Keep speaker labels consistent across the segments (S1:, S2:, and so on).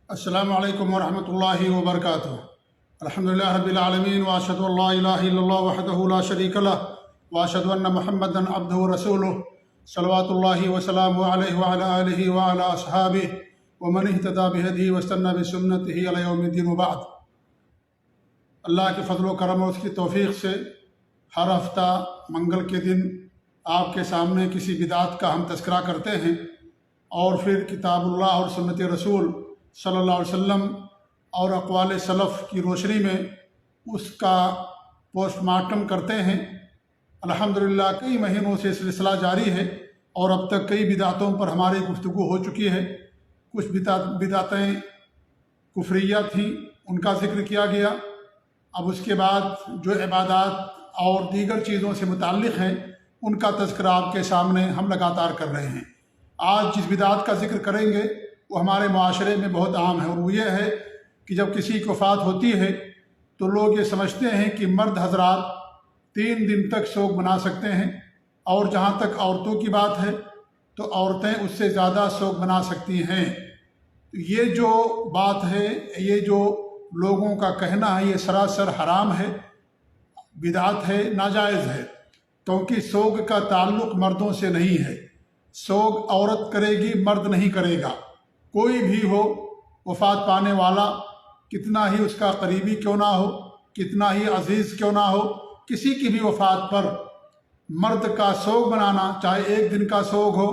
S1: السلام علیکم ورحمۃ اللہ وبرکاتہ۔ الحمدللہ رب العالمین واشہد ان لا الہ الا اللہ وحدہ لا شریک لہ واشہد ان محمدا عبدہ ورسولہ صلوات اللہ وسلامہ علیہ وعلی آلہ وعلی اصحابہ ومن اہتدی بہدیہ واستنى بسنتہ الی یوم الدین وبعد۔ اللہ کے فضل و کرم اور اس کی توفیق سے ہر ہفتہ منگل کے دن آپ کے سامنے کسی بدعت کا ہم تذکرہ کرتے ہیں اور پھر کتاب اللہ اور سنت رسول صلی اللہ علیہ وسلم اور اقوال سلف کی روشنی میں اس کا پوسٹ مارٹم کرتے ہیں۔ الحمدللہ کئی مہینوں سے سلسلہ جاری ہے اور اب تک کئی بدعتوں پر ہماری گفتگو ہو چکی ہے۔ کچھ بدعتیں کفریہ تھیں، ان کا ذکر کیا گیا۔ اب اس کے بعد جو عبادات اور دیگر چیزوں سے متعلق ہیں ان کا تذکرہ آپ کے سامنے ہم لگاتار کر رہے ہیں۔ آج جس بدعت کا ذکر کریں گے وہ ہمارے معاشرے میں بہت عام ہے، اور وہ یہ ہے کہ جب کسی کی وفات ہوتی ہے تو لوگ یہ سمجھتے ہیں کہ مرد حضرات 3 دن تک سوگ منا سکتے ہیں، اور جہاں تک عورتوں کی بات ہے تو عورتیں اس سے زیادہ سوگ منا سکتی ہیں۔ یہ جو بات ہے، یہ جو لوگوں کا کہنا ہے، یہ سراسر حرام ہے، بدعت ہے، ناجائز ہے، کیونکہ سوگ کا تعلق مردوں سے نہیں ہے۔ سوگ عورت کرے گی، مرد نہیں کرے گا۔ کوئی بھی ہو وفات پانے والا، کتنا ہی اس کا قریبی کیوں نہ ہو، کتنا ہی عزیز کیوں نہ ہو، کسی کی بھی وفات پر مرد کا سوگ منانا، چاہے 1 دن کا سوگ ہو،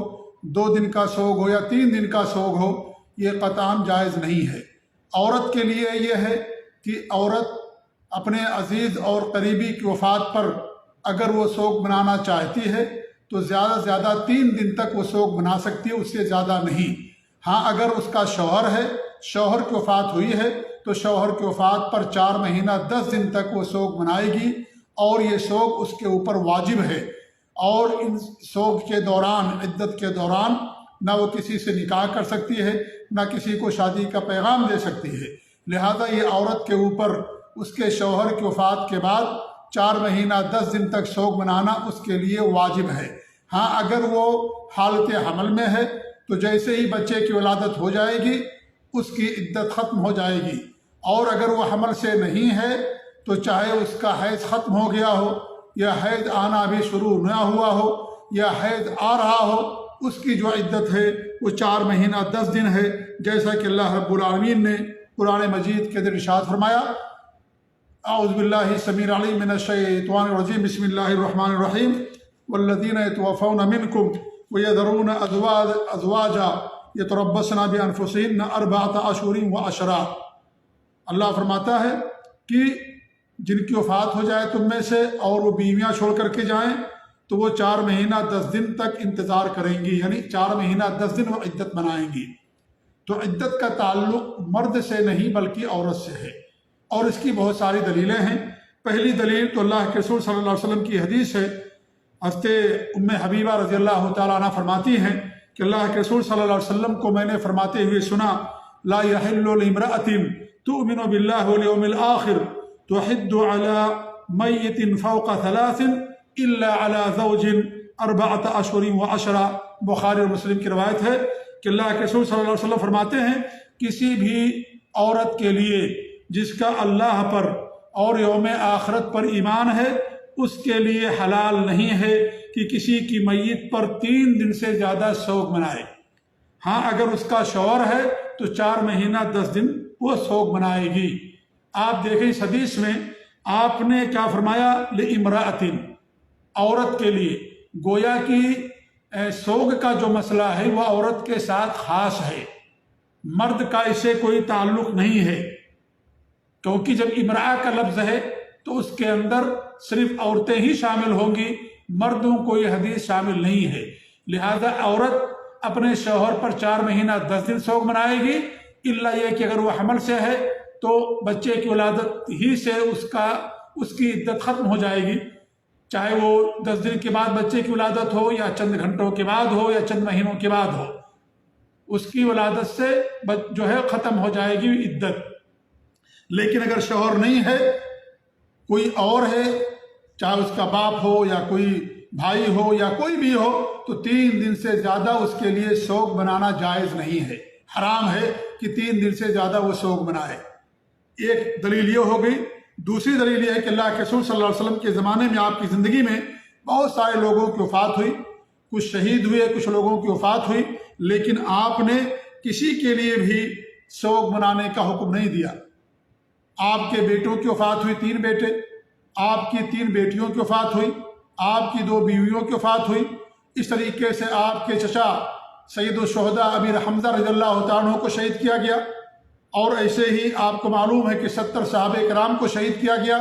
S1: 2 دن کا سوگ ہو یا 3 دن کا سوگ ہو، یہ قطعاً جائز نہیں ہے۔ عورت کے لیے یہ ہے کہ عورت اپنے عزیز اور قریبی کی وفات پر اگر وہ سوگ منانا چاہتی ہے تو زیادہ سے زیادہ 3 دن تک وہ سوگ منا سکتی ہے، اس سے زیادہ نہیں۔ ہاں، اگر اس کا شوہر ہے، شوہر کی وفات ہوئی ہے تو شوہر کی وفات پر 4 مہینہ 10 دن تک وہ سوگ منائے گی، اور یہ سوگ اس کے اوپر واجب ہے۔ اور ان سوگ کے دوران، عدت کے دوران، نہ وہ کسی سے نکاح کر سکتی ہے، نہ کسی کو شادی کا پیغام دے سکتی ہے۔ لہذا یہ عورت کے اوپر اس کے شوہر کی وفات کے بعد 4 مہینہ 10 دن تک سوگ منانا اس کے لیے واجب ہے۔ ہاں، اگر وہ حالت حمل میں ہے تو جیسے ہی بچے کی ولادت ہو جائے گی اس کی عدت ختم ہو جائے گی، اور اگر وہ حمل سے نہیں ہے تو چاہے اس کا حیض ختم ہو گیا ہو یا حیض آنا ابھی شروع نہ ہوا ہو یا حیض آ رہا ہو، اس کی جو عدت ہے وہ 4 مہینہ 10 دن ہے، جیسا کہ اللہ رب العالمین نے قرآن مجید کے اندر ارشاد فرمایا۔ اعوذ باللہ السمیع العلیم من الشیطان الرجیم، بسم اللہ الرحمن الرحیم، والذین یتوفون منکم وَيَذَرُونَ أَزْوَاجًا يَتَرَبَّصْنَ بِأَنفُسِهِنَّ 4 أَشْهُرٍ وَعَشْرًا۔ اللہ فرماتا ہے کہ جن کی وفات ہو جائے تم میں سے اور وہ بیویاں چھوڑ کر کے جائیں تو وہ 4 مہینہ 10 دن تک انتظار کریں گی، یعنی 4 مہینہ 10 دن وہ عدت منائیں گی۔ تو عدت کا تعلق مرد سے نہیں بلکہ عورت سے ہے، اور اس کی بہت ساری دلیلیں ہیں۔ پہلی دلیل تو اللہ کے رسول صلی اللہ علیہ وسلم کی حدیث ہے۔ حضرت ام حبیبہ رضی اللہ تعالیٰ عنہ فرماتی ہیں کہ اللہ کے رسول صلی اللہ علیہ وسلم کو میں نے فرماتے ہوئے سنا، لا يحل لامرأة تؤمن بالله واليوم الآخر تحد على میت فوق 3 الا على زوج 4 أشهر وعشرا۔ بخاری اور مسلم کی روایت ہے کہ اللہ کے رسول صلی اللہ علیہ وسلم فرماتے ہیں، کسی بھی عورت کے لیے جس کا اللہ پر اور یوم آخرت پر ایمان ہے، اس کے لیے حلال نہیں ہے کہ کسی کی میت پر 3 دن سے زیادہ سوگ منائے۔ ہاں، اگر اس کا شوہر ہے تو 4 مہینہ 10 دن وہ سوگ منائے گی۔ آپ دیکھیں اس حدیث میں آپ نے کیا فرمایا، لِامْرَأَةٍ، عورت کے لیے۔ گویا کہ سوگ کا جو مسئلہ ہے وہ عورت کے ساتھ خاص ہے، مرد کا اسے کوئی تعلق نہیں ہے، کیونکہ جب امرأہ کا لفظ ہے تو اس کے اندر صرف عورتیں ہی شامل ہوں گی، مردوں کو یہ حدیث شامل نہیں ہے۔ لہذا عورت اپنے شوہر پر 4 مہینہ 10 دن سوگ منائے گی، الا یہ کہ اگر وہ حمل سے ہے تو بچے کی ولادت ہی سے اس کی عدت ختم ہو جائے گی، چاہے وہ 10 دن کے بعد بچے کی ولادت ہو یا چند گھنٹوں کے بعد ہو یا چند مہینوں کے بعد ہو، اس کی ولادت سے جو ہے ختم ہو جائے گی عدت۔ لیکن اگر شوہر نہیں ہے، کوئی اور ہے، چاہے اس کا باپ ہو یا کوئی بھائی ہو یا کوئی بھی ہو، تو 3 دن سے زیادہ اس کے لیے سوگ منانا جائز نہیں ہے۔ حرام ہے کہ 3 دن سے زیادہ وہ سوگ منائے۔ ایک دلیل یہ ہو گئی۔ دوسری دلیل یہ ہے کہ اللہ کے رسول صلی اللہ علیہ وسلم کے زمانے میں آپ کی زندگی میں بہت سارے لوگوں کی وفات ہوئی، کچھ شہید ہوئے، کچھ لوگوں کی وفات ہوئی، لیکن آپ نے کسی کے لیے بھی سوگ منانے کا حکم نہیں دیا۔ آپ کے بیٹوں کی وفات ہوئی، 3 بیٹے، آپ کی 3 بیٹیوں کی وفات ہوئی، آپ کی 2 بیویوں کی وفات ہوئی۔ اس طریقے سے آپ کے چچا سید الشہداء امیر حمزہ رضی اللہ تعالیٰ عنہ کو شہید کیا گیا، اور ایسے ہی آپ کو معلوم ہے کہ 70 صحابہ کرام کو شہید کیا گیا،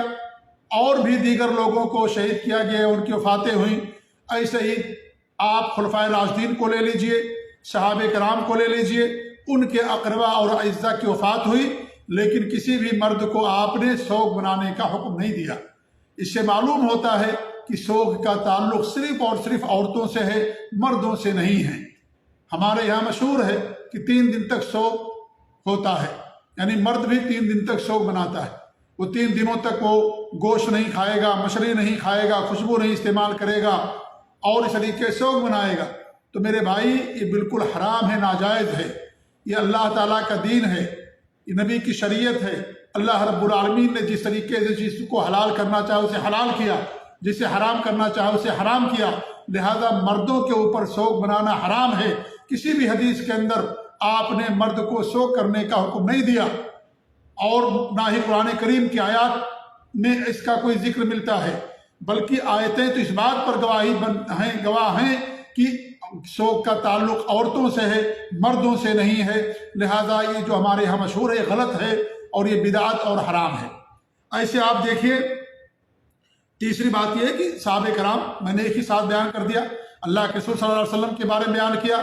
S1: اور بھی دیگر لوگوں کو شہید کیا گیا، ان کی وفاتیں ہوئیں۔ ایسے ہی آپ خلفائے راشدین کو لے لیجئے، صحابہ کرام کو لے لیجئے، ان کے اقربا اور اعزاء کی وفات ہوئی، لیکن کسی بھی مرد کو آپ نے سوگ منانے کا حکم نہیں دیا۔ اس سے معلوم ہوتا ہے کہ سوگ کا تعلق صرف اور صرف عورتوں سے ہے، مردوں سے نہیں ہے۔ ہمارے یہاں مشہور ہے کہ 3 دن تک سوگ ہوتا ہے، یعنی مرد بھی 3 دن تک سوگ مناتا ہے۔ وہ 3 دنوں تک وہ گوشت نہیں کھائے گا، مچھلی نہیں کھائے گا، خوشبو نہیں استعمال کرے گا، اور اس طریقے سے سوگ منائے گا۔ تو میرے بھائی، یہ بالکل حرام ہے، ناجائز ہے۔ یہ اللہ تعالیٰ کا دین ہے، یہ نبی کی شریعت ہے۔ اللہ رب العالمین نے جس طریقے سے جس کو حلال کرنا چاہے اسے حلال کیا، جسے حرام کرنا چاہے اسے حرام کیا، لہذا مردوں کے اوپر سوگ منانا حرام ہے۔ کسی بھی حدیث کے اندر آپ نے مرد کو سوگ کرنے کا حکم نہیں دیا، اور نہ ہی قرآن کریم کی آیات میں اس کا کوئی ذکر ملتا ہے، بلکہ آیتیں تو اس بات پر گواہ ہیں کہ سوگ کا تعلق عورتوں سے ہے، مردوں سے نہیں ہے۔ لہذا یہ جو ہمارے یہاں مشہور ہے، یہ غلط ہے، اور یہ بدعت اور حرام ہے۔ ایسے آپ دیکھیے، تیسری بات یہ ہے کہ صحابہ کرام، میں نے ایک ہی ساتھ بیان کر دیا، اللہ کے رسول صلی اللہ علیہ وسلم کے بارے میں بیان کیا،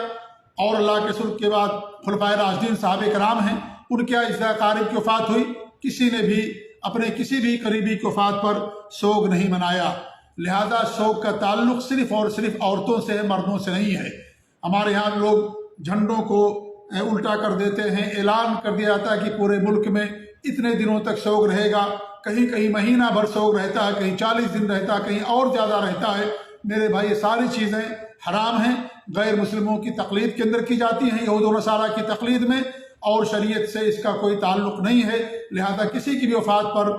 S1: اور اللہ کے رسول کے بعد خلفائے راشدین صحابہ کرام ہیں، ان کے اعزاء اقارب کی وفات ہوئی، کسی نے بھی اپنے کسی بھی قریبی کی وفات پر سوگ نہیں منایا۔ لہذا سوگ کا تعلق صرف اور صرف عورتوں سے، مردوں سے نہیں ہے۔ ہمارے یہاں لوگ جھنڈوں کو الٹا کر دیتے ہیں، اعلان کر دیا جاتا ہے کہ پورے ملک میں اتنے دنوں تک سوگ رہے گا، کہیں کہیں مہینہ بھر سوگ رہتا ہے، کہیں 40 دن رہتا ہے، کہیں اور زیادہ رہتا ہے۔ میرے بھائی، یہ ساری چیزیں حرام ہیں، غیر مسلموں کی تقلید کے اندر کی جاتی ہیں، یہود و نصارہ کی تقلید میں، اور شریعت سے اس کا کوئی تعلق نہیں ہے۔ لہذا کسی کی بھی وفات پر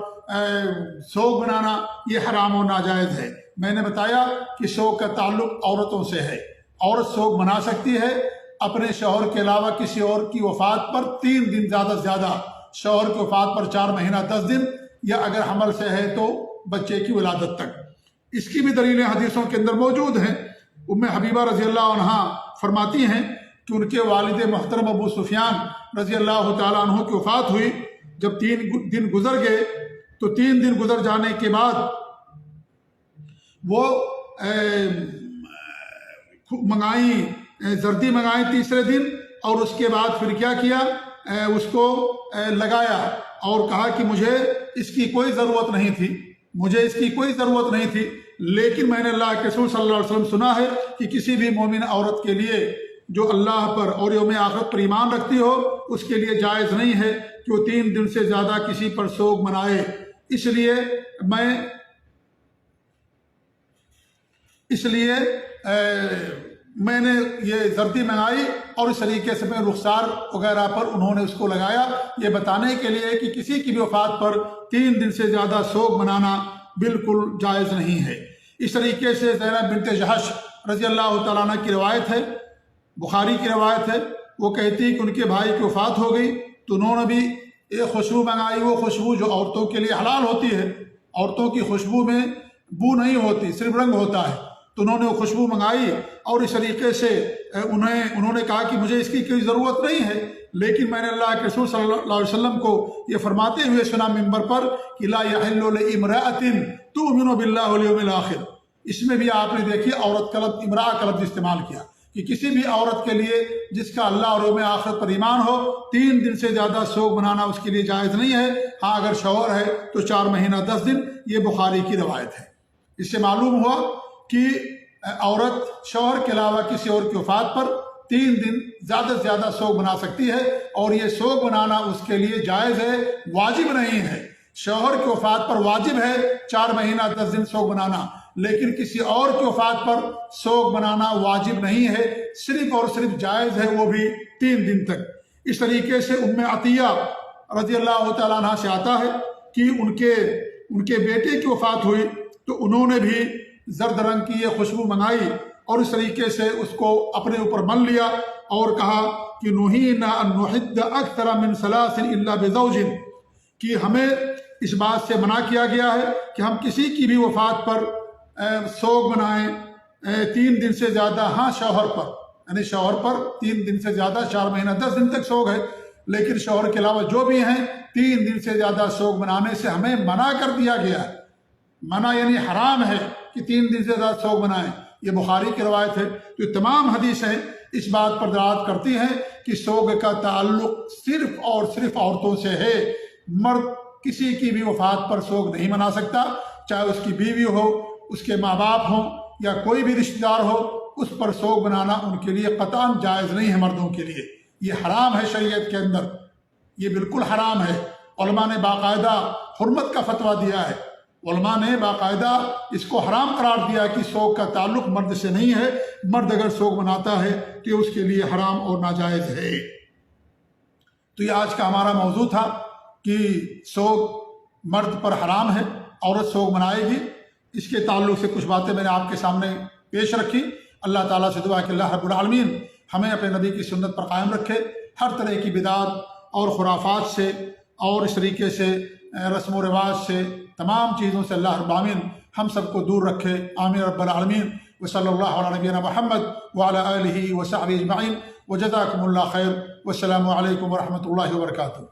S1: سوگ منانا یہ حرام و ناجائز ہے۔ میں نے بتایا کہ سوگ کا تعلق عورتوں سے ہے۔ عورت سوگ منا سکتی ہے اپنے شوہر کے علاوہ کسی اور کی وفات پر 3 دن زیادہ سے زیادہ، شوہر کی وفات پر 4 مہینہ 10 دن، یا اگر حمل سے ہے تو بچے کی ولادت تک۔ اس کی بھی دلیلیں حدیثوں کے اندر موجود ہیں۔ ام حبیبہ رضی اللہ عنہا فرماتی ہیں کہ ان کے والد محترم ابو سفیان رضی اللہ تعالیٰ عنہ کی وفات ہوئی۔ جب 3 دن گزر گئے تو 3 دن گزر جانے کے بعد وہ زردی منگائیں تیسرے دن، اور اس کے بعد پھر کیا اس کو لگایا، اور کہا کہ مجھے اس کی کوئی ضرورت نہیں تھی، مجھے اس کی کوئی ضرورت نہیں تھی، لیکن میں نے اللہ کے رسول صلی اللہ علیہ وسلم سنا ہے کہ کسی بھی مومن عورت کے لیے جو اللہ پر اور یوم آخرت پر ایمان رکھتی ہو، اس کے لیے جائز نہیں ہے کہ وہ 3 دن سے زیادہ کسی پر سوگ منائے۔ اس لیے میں نے یہ زردی منگائی، اور اس طریقے سے میں رخسار وغیرہ پر انہوں نے اس کو لگایا، یہ بتانے کے لیے کہ کسی کی بھی وفات پر 3 دن سے زیادہ سوگ منانا بالکل جائز نہیں ہے۔ اس طریقے سے زینب بنت جحش رضی اللہ تعالیٰ عنہ کی روایت ہے، بخاری کی روایت ہے، وہ کہتی کہ ان کے بھائی کی وفات ہو گئی تو انہوں نے بھی ایک خوشبو منگائی، وہ خوشبو جو عورتوں کے لیے حلال ہوتی ہے، عورتوں کی خوشبو میں بو نہیں ہوتی، صرف رنگ ہوتا ہے، تو انہوں نے وہ خوشبو منگائی، اور اس طریقے سے انہوں نے کہا کہ مجھے اس کی کوئی ضرورت نہیں ہے، لیکن میں نے اللہ کے رسول صلی اللہ علیہ وسلم کو یہ فرماتے ہوئے سنا منبر پر کہ لا یحل لامرأۃ تؤمن باللہ والیوم الآخر۔ اس میں بھی آپ نے دیکھی عورت کا لفظ، امرأہ کا لفظ استعمال کیا، کہ کسی بھی عورت کے لیے جس کا اللہ اور یوم آخرت پر ایمان ہو 3 دن سے زیادہ سوگ منانا اس کے لیے جائز نہیں ہے۔ ہاں اگر شوہر ہے تو 4 مہینہ 10 دن، یہ بخاری کی روایت ہے۔ اس سے معلوم ہوا کہ عورت شوہر کے علاوہ کسی اور کی وفات پر 3 دن زیادہ سے زیادہ سوگ منا سکتی ہے، اور یہ سوگ منانا اس کے لیے جائز ہے، واجب نہیں ہے۔ شوہر کی وفات پر واجب ہے 4 مہینہ 10 دن سوگ منانا، لیکن کسی اور کی وفات پر سوگ منانا واجب نہیں ہے، صرف اور صرف جائز ہے وہ بھی 3 دن تک۔ اس طریقے سے عطیہ رضی اللہ تعالیٰ عنہ سے آتا ہے کہ ان کے بیٹے کی وفات ہوئی تو انہوں نے بھی زرد رنگ کی یہ خوشبو منگائی اور اس طریقے سے اس کو اپنے اوپر من لیا اور کہا کہ نُہِینَا أَن نُحِدَّ أَكْثَرَ مِن ثَلَاثٍ إِلَّا بِزَوْجٍ، کہ ہمیں اس بات سے منع کیا گیا ہے کہ ہم کسی کی بھی وفات پر سوگ منائیں 3 دن سے زیادہ، ہاں شوہر پر، یعنی شوہر پر 3 دن سے زیادہ، 4 مہینہ 10 دن تک سوگ ہے، لیکن شوہر کے علاوہ جو بھی ہیں 3 دن سے زیادہ سوگ منانے سے ہمیں منع کر دیا گیا ہے۔ منع یعنی حرام ہے کہ 3 دن سے زیادہ سوگ منائیں، یہ بخاری کی روایت ہے۔ تو یہ تمام حدیثیں اس بات پر دلالت کرتی ہیں کہ سوگ کا تعلق صرف اور صرف عورتوں سے ہے۔ مرد کسی کی بھی وفات پر سوگ نہیں منا سکتا، چاہے اس کی بیوی ہو، اس کے ماں باپ ہوں یا کوئی بھی رشتہ دار ہو، اس پر سوگ منانا ان کے لیے قطعاً جائز نہیں ہے۔ مردوں کے لیے یہ حرام ہے، شریعت کے اندر یہ بالکل حرام ہے۔ علماء نے باقاعدہ حرمت کا فتویٰ دیا ہے، علماء نے باقاعدہ اس کو حرام قرار دیا کہ سوگ کا تعلق مرد سے نہیں ہے، مرد اگر سوگ مناتا ہے تو اس کے لیے حرام اور ناجائز ہے۔ تو یہ آج کا ہمارا موضوع تھا کہ سوگ مرد پر حرام ہے، عورت سوگ منائے گی، اس کے تعلق سے کچھ باتیں میں نے آپ کے سامنے پیش رکھی۔ اللہ تعالیٰ سے دعا کہ اللہ رب العالمین ہمیں اپنے نبی کی سنت پر قائم رکھے، ہر طرح کی بدعات اور خرافات سے اور اس طریقے سے رسم و رواج سے، تمام چیزوں سے اللہ رب العالمین ہم سب کو دور رکھے، آمین رب العالمین۔ وصلی اللہ علی نبینا محمد وعلی آلہ وصحبہ اجمعین، وجزاکم اللہ خیر، والسلام علیکم ورحمۃ اللہ وبرکاتہ۔